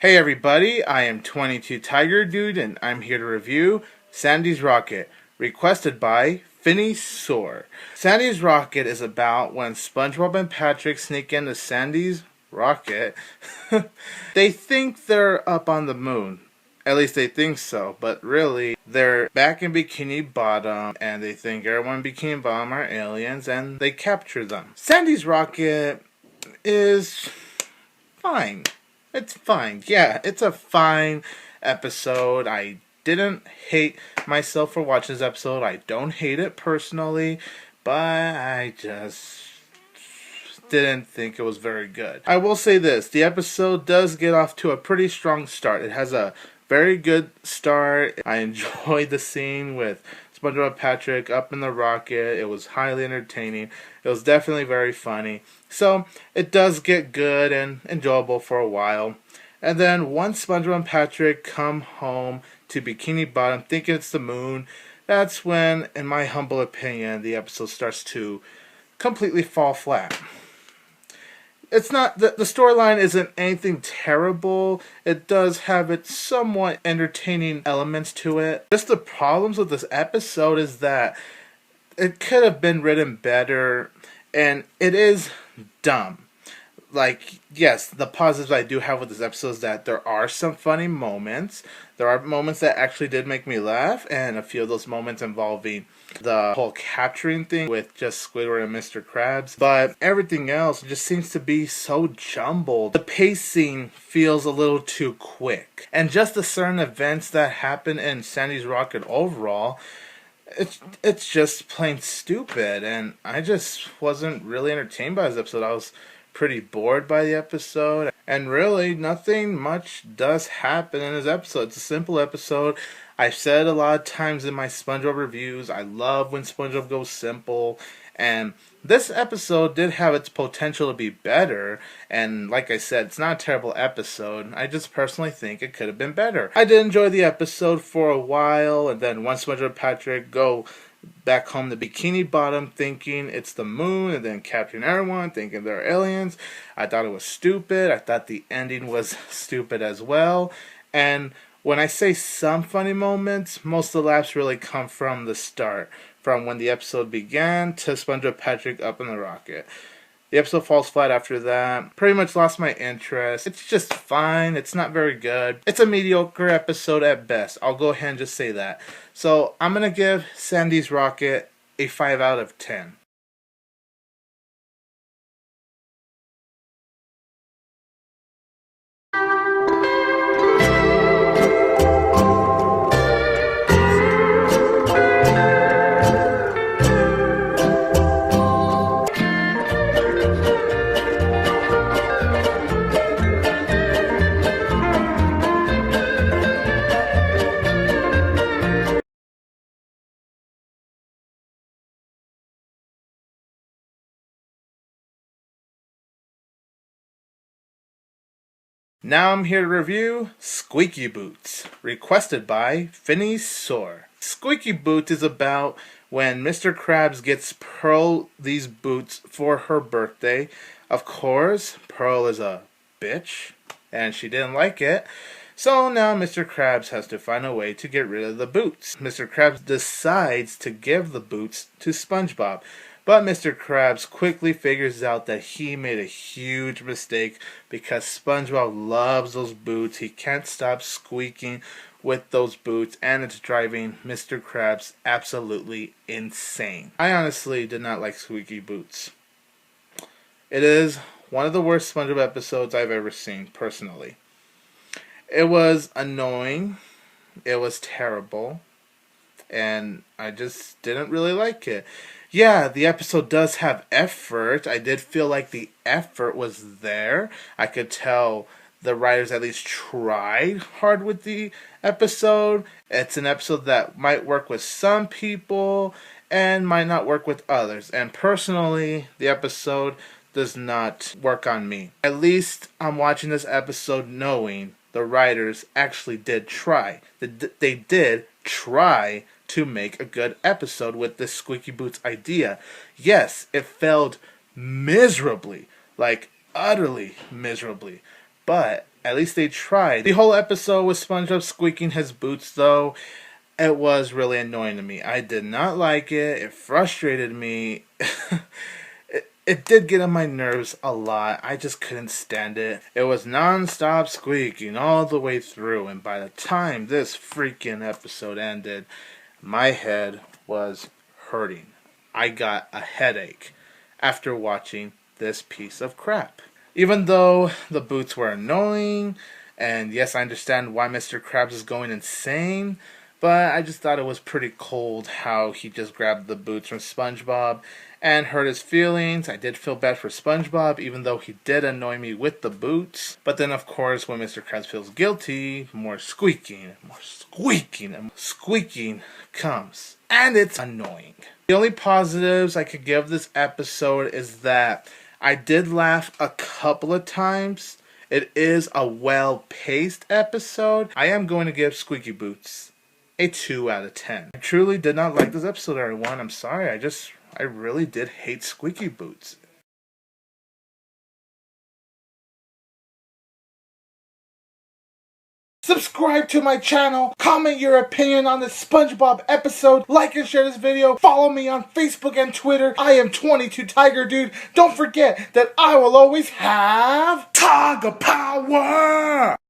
Hey everybody, I am 22 Tiger Dude and I'm here to review Sandy's Rocket, requested by Finny Soar. Sandy's Rocket is about when SpongeBob and Patrick sneak into Sandy's Rocket. They think they're up on the moon. At least they think so, but really, they're back in Bikini Bottom, and they think everyone in Bikini Bottom are aliens, and they capture them. Sandy's Rocket is fine. It's fine. Yeah, it's a fine episode. I didn't hate myself for watching this episode. I don't hate it personally, but I just didn't think it was very good. I will say this, the episode does get off to a pretty strong start. It has a very good start. I enjoyed the scene with SpongeBob and Patrick up in the rocket. It was highly entertaining. It was definitely very funny. So it does get good and enjoyable for a while. And then once SpongeBob and Patrick come home to Bikini Bottom thinking it's the moon, that's when, in my humble opinion, the episode starts to completely fall flat. It's not, the storyline isn't anything terrible. It does have its somewhat entertaining elements to it. Just the problems with this episode is that it could have been written better, and it is dumb. Like, yes, the positives I do have with this episode is that there are some funny moments. There are moments that actually did make me laugh, and a few of those moments involving the whole capturing thing with just Squidward and Mr. Krabs. But everything else just seems to be so jumbled. The pacing feels a little too quick. And just the certain events that happen in Sandy's Rocket overall, it's just plain stupid. And I just wasn't really entertained by this episode. I was pretty bored by the episode, and really nothing much does happen in this episode. It's a simple episode. I've said a lot of times in my SpongeBob reviews, I love when SpongeBob goes simple, and this episode did have its potential to be better, and like I said, it's not a terrible episode. I just personally think it could have been better. I did enjoy the episode for a while, and then once SpongeBob and Patrick go back home to Bikini Bottom thinking it's the moon, and then capturing everyone thinking they're aliens, I thought it was stupid. I thought the ending was stupid as well. And when I say some funny moments, most of the laughs really come from the start, from when the episode began to SpongeBob Patrick up in the rocket. The episode falls flat after that. Pretty much lost my interest. It's just fine. It's not very good. It's a mediocre episode at best. I'll go ahead and just say that. So I'm going to give Sandy's Rocket a 5 out of 10. Now I'm here to review Squeaky Boots, requested by Finny Soar. Squeaky Boots is about when Mr. Krabs gets Pearl these boots for her birthday. Of course, Pearl is a bitch, and she didn't like it. So now Mr. Krabs has to find a way to get rid of the boots. Mr. Krabs decides to give the boots to SpongeBob. But Mr. Krabs quickly figures out that he made a huge mistake because SpongeBob loves those boots. He can't stop squeaking with those boots, and it's driving Mr. Krabs absolutely insane. I honestly did not like Squeaky Boots. It is one of the worst SpongeBob episodes I've ever seen, personally. It was annoying. It was terrible. And I just didn't really like it. Yeah, the episode does have effort. I did feel like the effort was there. I could tell the writers at least tried hard with the episode. It's an episode that might work with some people and might not work with others. And personally, the episode does not work on me. At least I'm watching this episode knowing the writers actually did try. They did try to make a good episode with this Squeaky Boots idea. Yes, it failed miserably, like utterly miserably, but At least they tried. The whole episode with SpongeBob squeaking his boots, though, it was really annoying to me. I did not like it. It frustrated me. It did get on my nerves a lot. I just couldn't stand it. It was non-stop squeaking all the way through, and by the time this freaking episode ended, my head was hurting. I got a headache after watching this piece of crap. Even though the boots were annoying, and yes, I understand why Mr. Krabs is going insane, but I just thought it was pretty cold how he just grabbed the boots from SpongeBob and hurt his feelings. I did feel bad for SpongeBob, even though he did annoy me with the boots. But then, of course, when Mr. Krabs feels guilty, more squeaking, and squeaking comes. And it's annoying. The only positives I could give this episode is that I did laugh a couple of times. It is a well-paced episode. I am going to give Squeaky Boots a 2 out of 10. I truly did not like this episode, everyone. I'm sorry. I really did hate Squeaky Boots. Subscribe to my channel, comment your opinion on this SpongeBob episode, like and share this video, follow me on Facebook and Twitter. I am 22 Tiger Dude. Don't forget that I will always have Tiger Power!